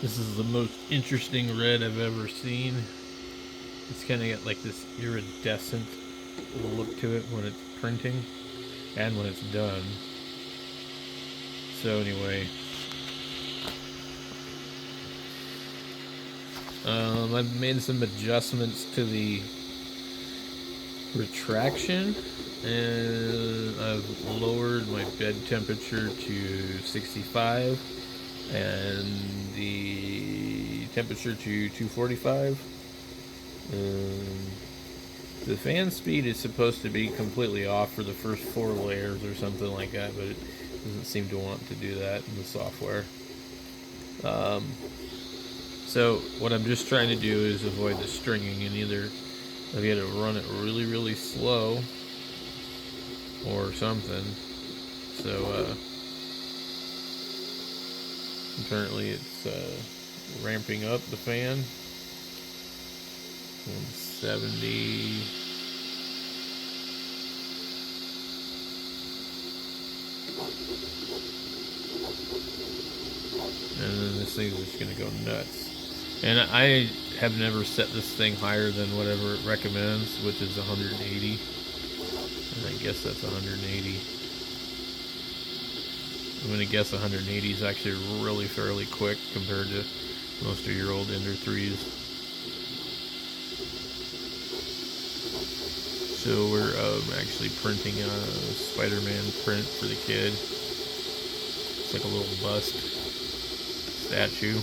This is the most interesting red I've ever seen. It's kind of got like this iridescent look to it when it's printing and when it's done. So anyway, I've made some adjustments to the retraction, and I've lowered my bed temperature to 65 and the temperature to 245. The fan speed is supposed to be completely off for the first 4 layers or something like that, but it doesn't seem to want to do that in the software. So what I'm just trying to do is avoid the stringing, and either I've got to run it really, really slow or something. So currently it's ramping up the fan. 170. And then this thing's just going to go nuts. And I have never set this thing higher than whatever it recommends, which is 180. And I guess that's 180. I'm going to guess 180 is actually really fairly quick compared to most of your old Ender 3s. So we're actually printing a Spider-Man print for the kid. It's like a little bust statue.